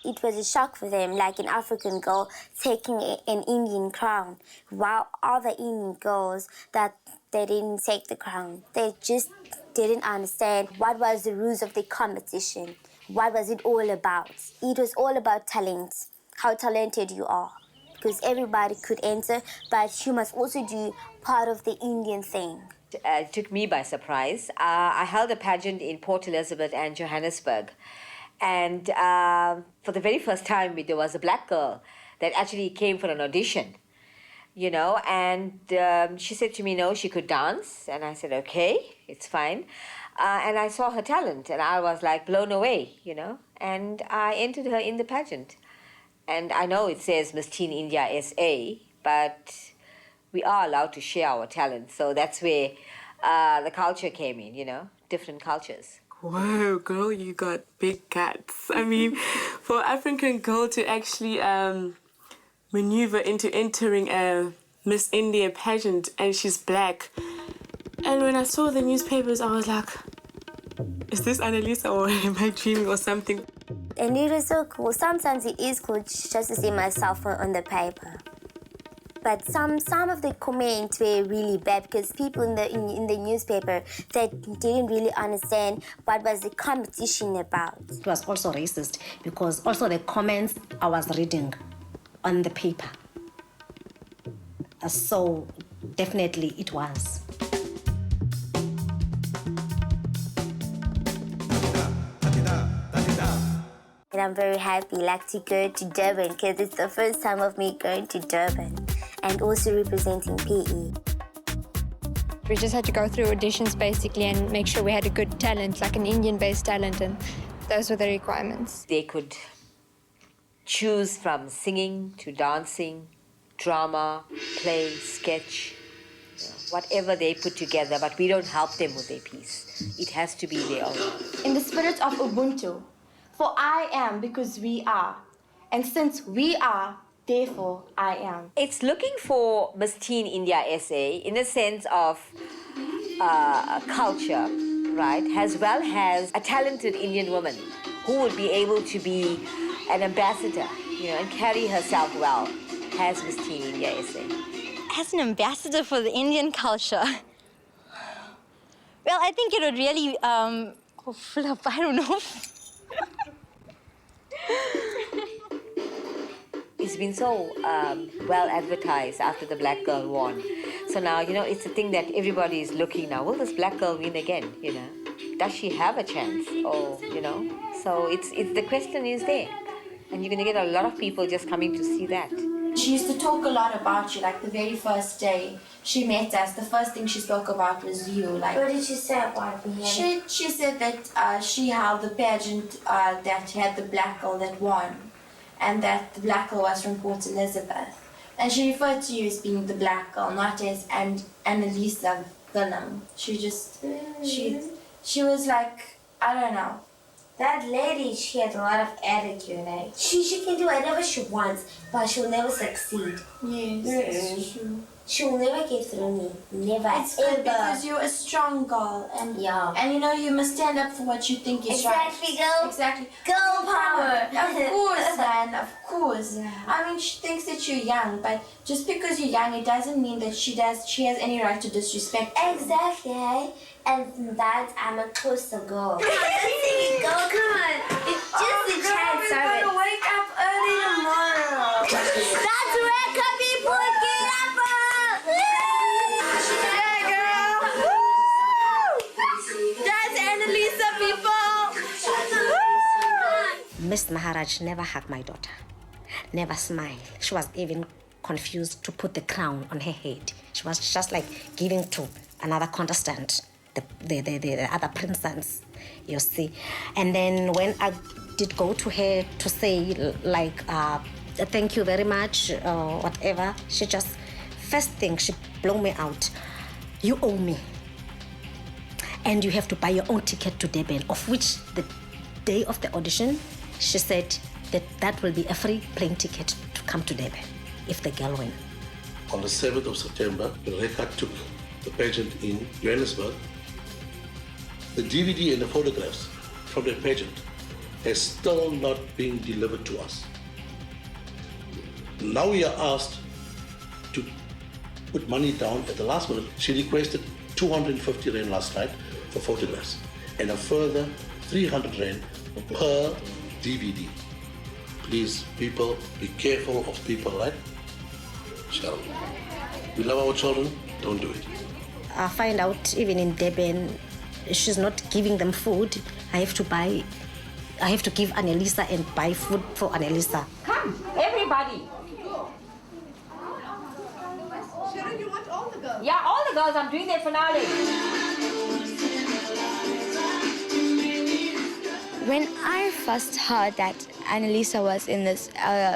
it was a shock for them, like an African girl taking an Indian crown, while other Indian girls that they didn't take the crown. They just didn't understand what was the rules of the competition. What was it all about? It was all about talent, how talented you are. Because everybody could enter, but you must also do part of the Indian thing. It took me by surprise. I held a pageant in Port Elizabeth and Johannesburg. And for the very first time, there was a black girl that actually came for an audition, you know, and she said to me, no, she could dance. And I said, okay, it's fine. And I saw her talent, and I was like blown away, you know, and I entered her in the pageant. And I know it says Miss Teen India SA, but we are allowed to share our talent. So that's where the culture came in, you know, different cultures. Whoa, girl, you got big guts. I mean, for African girl to actually maneuver into entering a Miss India pageant, and she's black. And when I saw the newspapers, I was like, is this Annalisa or am I dreaming or something? And it was so cool. Sometimes it is cool just to see myself on the paper. But some of the comments were really bad because people in the newspaper, they didn't really understand what was the competition about. It was also racist because also the comments I was reading on the paper. So definitely it was. And I'm very happy to go to Durban because it's the first time of me going to Durban and also representing PE. We just had to go through auditions basically and make sure we had a good talent, like an Indian-based talent, and those were the requirements. They could choose from singing to dancing, drama, play, sketch, whatever they put together, but we don't help them with their piece. It has to be their own. In the spirit of Ubuntu, for I am because we are, and since we are, therefore I am. It's looking for Miss Teen India SA in a sense of culture, right, as well as a talented Indian woman who would be able to be an ambassador, you know, and carry herself well as Miss Teen India SA. As an ambassador for the Indian culture, well, I think it would really, I don't know. It's been so well advertised after the black girl won. So now, you know, it's a thing that everybody is looking now. Will this black girl win again, you know? Does she have a chance? Or, you know? So it's the question is there. And you're going to get a lot of people just coming to see that. She used to talk a lot about you, like the very first day she met us, the first thing she spoke about was you. Like, What did she say about me? she said that she held the pageant that had the black girl that won, and that the black girl was from Port Elizabeth. And she referred to you as being the black girl, not as Annalisa Willem. She was like, I don't know. That lady, she has a lot of attitude, eh? She can do whatever she wants, but she'll never succeed. Yes, that's true. She'll never get through me. Never, It's good because you're a strong girl, and you know you must stand up for what you think is right. Exactly, girl. Exactly. Girl power. Of course, man. Of course. Yeah. I mean, she thinks that you're young, but just because you're young, it doesn't mean that she has any right to disrespect you. Exactly, eh? And that I'm a coastal girl. Come on, let's sing it, girl. Come on. It's just a chance, We're gonna wake up early tomorrow. That's where people get up. Yeah, girl. That's Annalisa, people. Miss Maharaj never hugged my daughter, never smiled. She was even confused to put the crown on her head. She was just like giving to another contestant, the other princess, you see. And then when I did go to her to say, like, thank you very much, or whatever, she just, first thing, she blew me out. You owe me. And you have to buy your own ticket to Durban, of which the day of the audition, she said that will be a free plane ticket to come to Durban if the girl wins. On the 7th of September, Rebecca took the pageant in Johannesburg. The DVD and the photographs from the pageant has still not been delivered to us. Now we are asked to put money down at the last minute. She requested 250 Rand last night for photographs and a further 300 Rand per DVD. Please, people, be careful of people like Cheryl. We love our children, don't do it. I find out even in Durban, she's not giving them food. I have to give Annalisa and buy food for Annalisa. Come, everybody. Sharon, you want all the girls? Yeah, all the girls. I'm doing their finale. When I first heard that Annalisa was in this,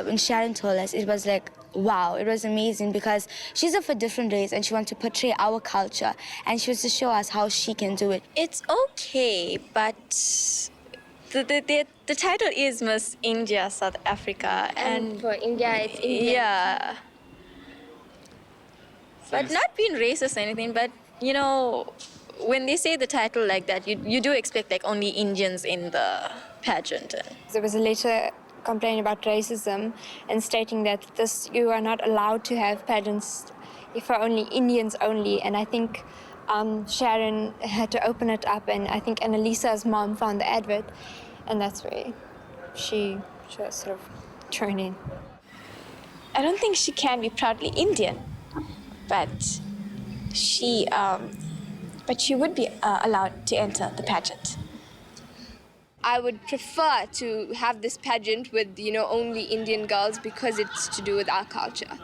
when Sharon told us, it was like, wow, it was amazing because she's of a different race and she wants to portray our culture and she wants to show us how she can do it. It's okay, but the title is Miss India, South Africa. And for India, it's India. Yeah. But not being racist or anything, but, you know, when they say the title like that, you do expect like only Indians in the pageant. There was a letter complaining about racism and stating that you are not allowed to have pageants for only Indians only. And I think Sharon had to open it up, and I think Annalisa's mom found the advert, and that's where she was sort of thrown in. I don't think she can be proudly Indian, but she would be allowed to enter the pageant. I would prefer to have this pageant with, only Indian girls because it's to do with our culture.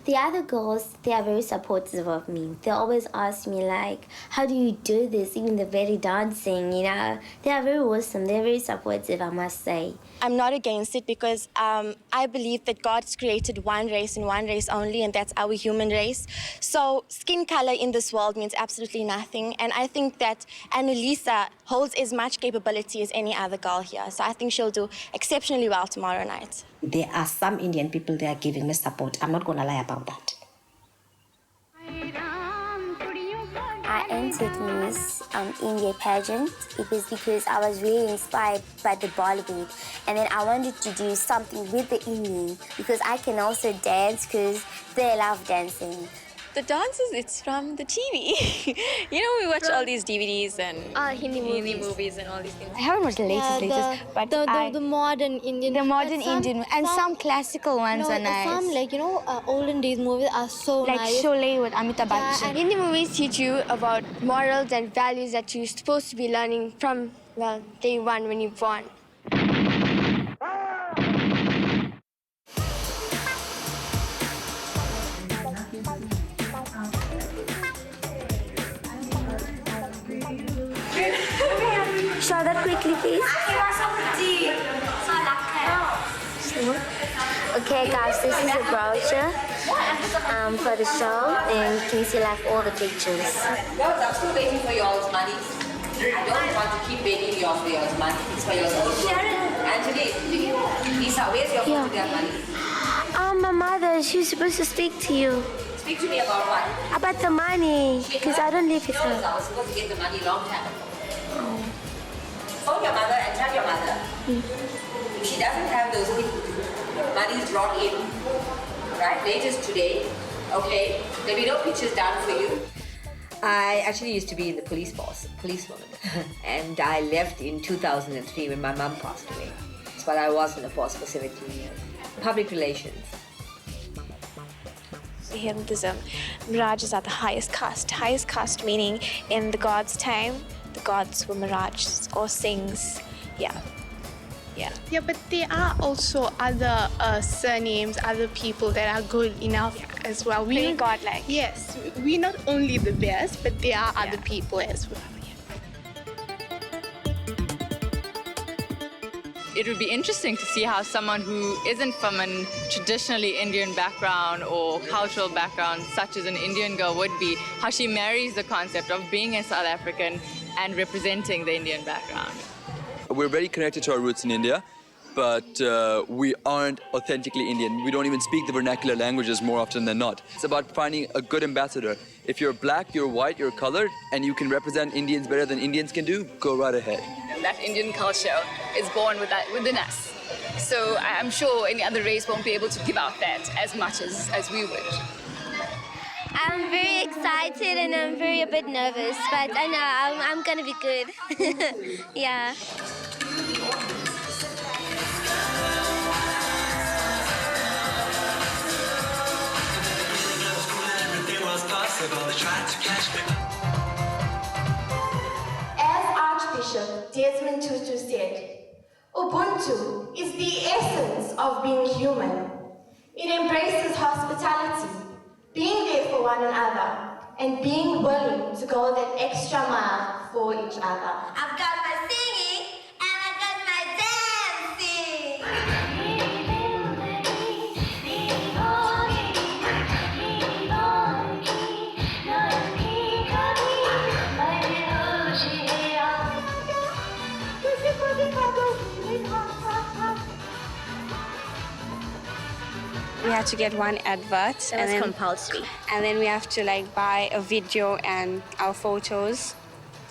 The other girls, they are very supportive of me. They always ask me, like, how do you do this? Even the very dancing, They are very awesome. They're very supportive, I must say. I'm not against it because I believe that God's created one race and one race only, and that's our human race. So skin color in this world means absolutely nothing. And I think that Annalisa holds as much capability as any other girl here. So I think she'll do exceptionally well tomorrow night. There are some Indian people that are giving me support. I'm not going to lie about that. I entered Miss India pageant. It was because I was really inspired by the Bollywood, and then I wanted to do something with the Indian because I can also dance because they love dancing. The dances, it's from the TV. We watch all these DVDs and Hindi movies and all these things. I haven't watched the latest, but the modern Indian. The modern Indian, and some classical ones are nice. Some olden days movies are so like nice. Sholay with Amitabh Bachchan. And Indian movies teach you about morals and values that you're supposed to be learning from, day one when you're born. Show that quickly, please. Okay, guys, this is a brochure for the show, and you can see all the pictures. I'm still waiting for y'all's money. I don't want to keep begging y'all for y'all's money. It's for y'all's money. Sharon, Angelique, Lisa, where's your photograph money? My mother, she was supposed to speak to you. Speak to me about what? About the money, because I don't live with I her. was supposed to get the money long time ago. Phone your mother and tell your mother. If she doesn't have those monies brought in, right, latest today, okay, there'll be no pictures done for you. I actually used to be in the police force, policewoman, and I left in 2003 when my mum passed away. But I was in the force for 17 years. Public relations. Hinduism, Mirages are the highest caste. Highest caste meaning in the gods' time, the gods were Mirages or Singhs. Yeah, but there are also other surnames, other people that are good enough as well. Very godlike. Yes, we're not only the best, but there are other people as well. It would be interesting to see how someone who isn't from a traditionally Indian background or cultural background, such as an Indian girl would be, how she marries the concept of being a South African and representing the Indian background. We're very connected to our roots in India, but we aren't authentically Indian. We don't even speak the vernacular languages more often than not. It's about finding a good ambassador. If you're black, you're white, you're colored, and you can represent Indians better than Indians can do, go right ahead. that Indian culture is born within us. So I'm sure any other race won't be able to give out that as much as we would. I'm very excited and I'm a bit nervous, but I know I'm gonna be good. Yeah. As Archbishop Desmond Tutu said, Ubuntu is the essence of being human. It embraces hospitality, being there for one another, and being willing to go that extra mile for each other. I've got my singing and I've got my dancing. We had to get one advert. That and was then compulsory. And then we have to buy a video and our photos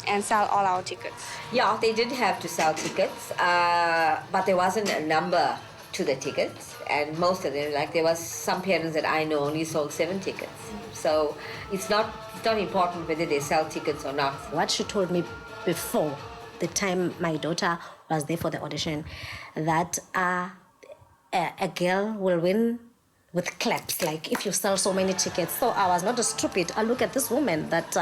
and sell all our tickets. Yeah, they did have to sell tickets, but there wasn't a number to the tickets, and most of them, there was some parents that I know only sold 7 tickets. So it's not important whether they sell tickets or not. What she told me before the time my daughter was there for the audition, that a girl will win with claps, if you sell so many tickets. So I was not stupid. I look at this woman that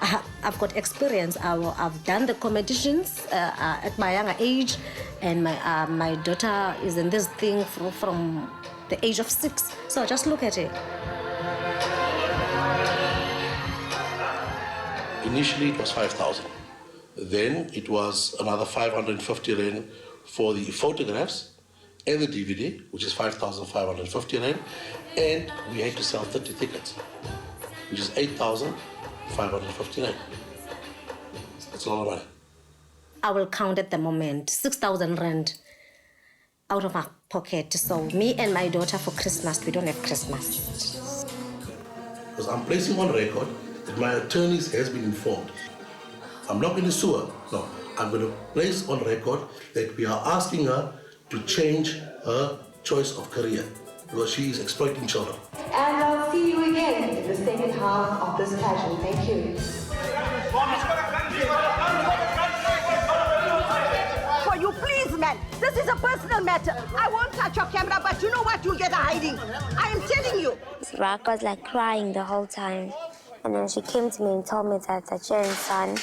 I've got experience. I've done the competitions at my younger age, and my daughter is in this thing from the age of 6. So I just look at it. Initially it was 5,000. Then it was another 550 rand for the photographs and the DVD, which is 5,550 rand, and we had to sell 30 tickets, which is 8,550 rand. That's a lot of money. I will count at the moment 6,000 rand out of my pocket. So me and my daughter for Christmas, we don't have Christmas. Because I'm placing on record that my attorneys has been informed. I'm not going to sue her. No, I'm going to place on record that we are asking her to change her choice of career because she is exploiting children. And I'll see you again in the second half of this pageant. Thank you. For you, please, man. This is a personal matter. I won't touch your camera, but you know what? You'll get a hiding. I am telling you. Rock was crying the whole time. And then she came to me and told me that Sharon's son,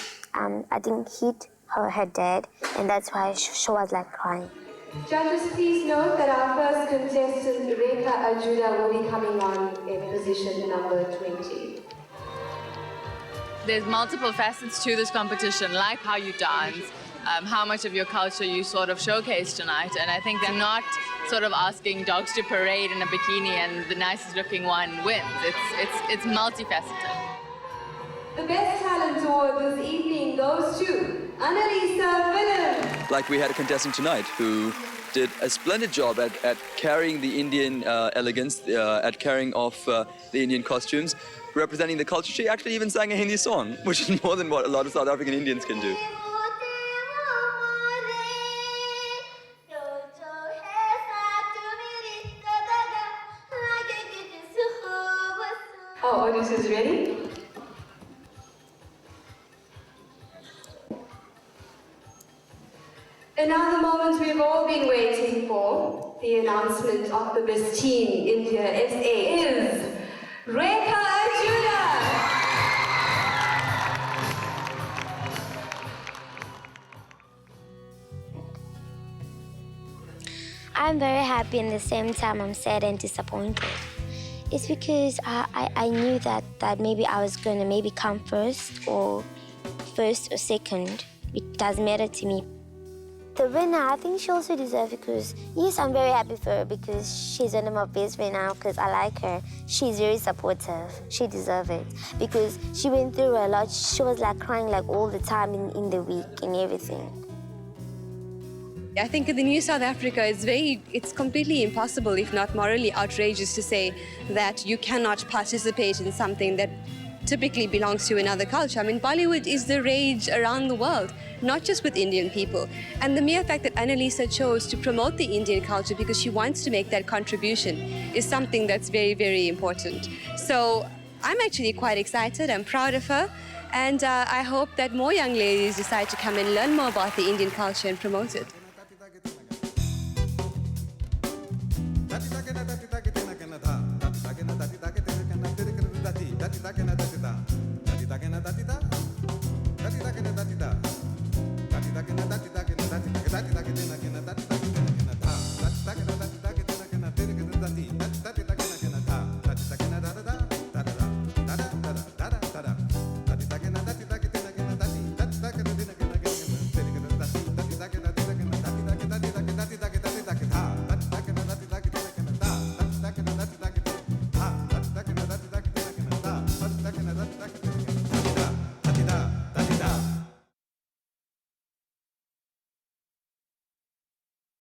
I think hit her dad, and that's why she was crying. Judges, please note that our first contestant, Rekha Ajuda, will be coming on in position number 20. There's multiple facets to this competition, like how you dance, how much of your culture you sort of showcase tonight. And I think they're not sort of asking dogs to parade in a bikini and the nicest looking one wins. It's multifaceted. The best talent award this evening goes to Annalisa Willem. We had a contestant tonight who did a splendid job at carrying the Indian elegance, at carrying off the Indian costumes, representing the culture. She actually even sang a Hindi song, which is more than what a lot of South African Indians can do. Our audience is ready? And now the moment we've all been waiting for, the announcement of the Miss Teen India SA is Rekha Ajuda. I'm very happy and at the same time I'm sad and disappointed. It's because I knew that maybe I was going to maybe come first or second. It doesn't matter to me. The winner, I think she also deserves it because, yes, I'm very happy for her because she's one of my best friends now because I like her. She's very supportive. She deserves it because she went through a lot. She was crying all the time in the week and everything. I think in the new South Africa, it's completely impossible, if not morally outrageous, to say that you cannot participate in something that typically belongs to another culture. I mean, Bollywood is the rage around the world, not just with Indian people. And the mere fact that Annalisa chose to promote the Indian culture because she wants to make that contribution is something that's very, very important. So I'm actually quite excited. I'm proud of her. And I hope that more young ladies decide to come and learn more about the Indian culture and promote it. That